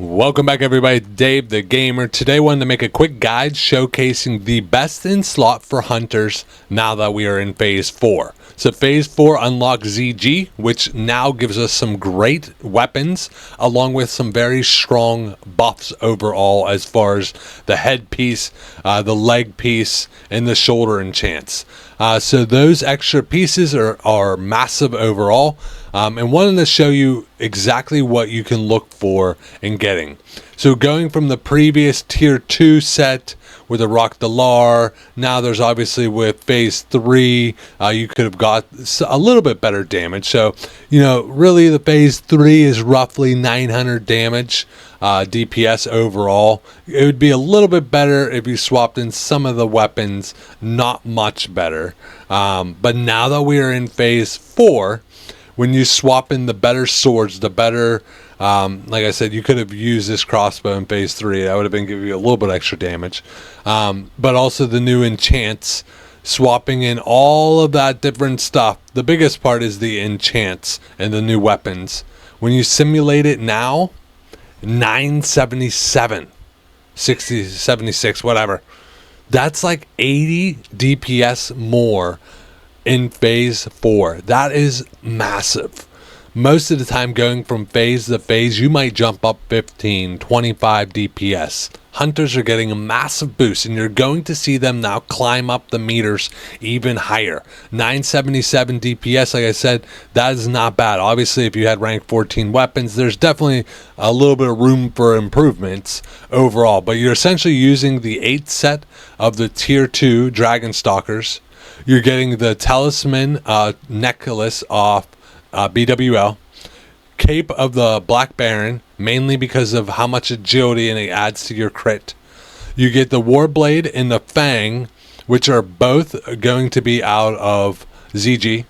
Welcome back everybody, Dave the Gamer. Today I wanted to make a quick guide showcasing the best in slot for hunters now that we are in phase 4. So phase 4 unlocks ZG, which now gives us some great weapons along with some very strong buffs overall as far as the headpiece, the leg piece, and the shoulder enchants. So those extra pieces are massive overall. And wanted to show you exactly what you can look for in getting. So going from the previous tier 2 set with the Rockdalar, now there's obviously with phase 3, you could have got a little bit better damage. So, you know, really the phase 3 is roughly 900 damage DPS overall. It would be a little bit better if you swapped in some of the weapons, not much better. But now that we are in phase 4, when you swap in the better swords, the better, like I said, you could have used this crossbow in phase 3. That would have been giving you a little bit extra damage. But also the new enchants, swapping in all of that different stuff. The biggest part is the enchants and the new weapons. When you simulate it now, 977, 60, 76, whatever. That's like 80 DPS more in phase 4. That is massive. Most of the time going from phase to phase, you might jump up 15, 25 DPS. Hunters are getting a massive boost, and you're going to see them now climb up the meters even higher. 977 DPS, like I said, that is not bad. Obviously, if you had rank 14 weapons, there's definitely a little bit of room for improvements overall. But you're essentially using the 8th set of the tier 2 Dragonstalkers. You're getting the Talisman necklace off BWL. Cape of the Black Baron, mainly because of how much agility and it adds to your crit. You get the Warblade and the Fang, which are both going to be out of ZG.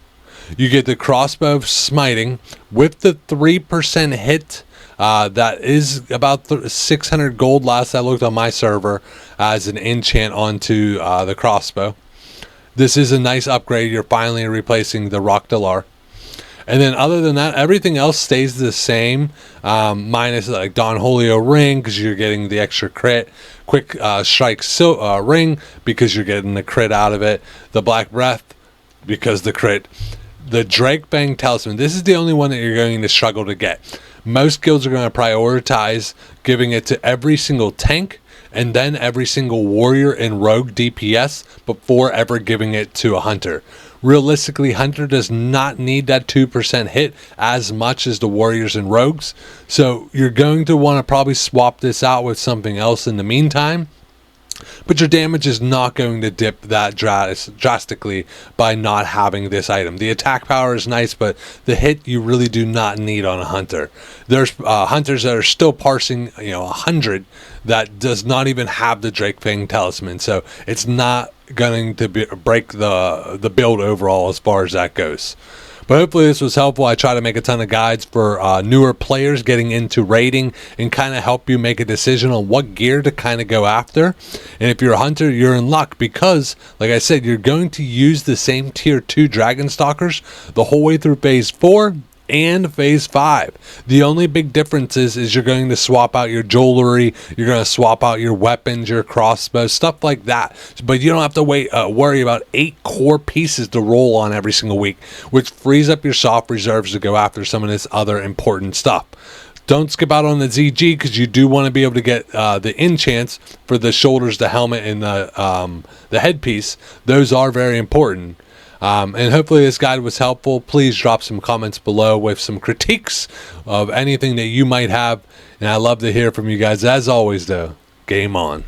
You get the Crossbow of Smiting with the 3% hit. That is about 600 gold last I looked on my server as an enchant onto the crossbow. This is a nice upgrade. You're finally replacing the Rockdalar. And then other than that, everything else stays the same, minus like Don Julio ring because you're getting the extra crit, quick strike ring because you're getting the crit out of it, the Black Breath because the crit, the Drake Fang Talisman. This is the only one that you're going to struggle to get. Most guilds are going to prioritize giving it to every single tank and then every single warrior and rogue DPS before ever giving it to a hunter. Realistically, hunter does not need that 2% hit as much as the warriors and rogues. So you're going to want to probably swap this out with something else in the meantime. But your damage is not going to dip that drastically by not having this item. The attack power is nice, but the hit you really do not need on a hunter. There's hunters that are still parsing, 100 that does not even have the Drake Fang Talisman. So it's not going to break the build overall as far as that goes. But hopefully this was helpful. I try to make a ton of guides for newer players getting into raiding and kind of help you make a decision on what gear to kind of go after. And if you're a hunter, you're in luck because, like I said, you're going to use the same tier 2 Dragonstalkers the whole way through phase 4 and phase 5. The only big difference is you're going to swap out your jewelry, you're going to swap out your weapons, your crossbows, stuff like that. But you don't have to worry about 8 core pieces to roll on every single week, which frees up your soft reserves to go after some of this other important stuff. Don't skip out on the ZG because you do want to be able to get the enchants for the shoulders, the helmet, and the headpiece. Those are very important. And hopefully this guide was helpful. Please drop some comments below with some critiques of anything that you might have. And I love to hear from you guys. As always, though, game on.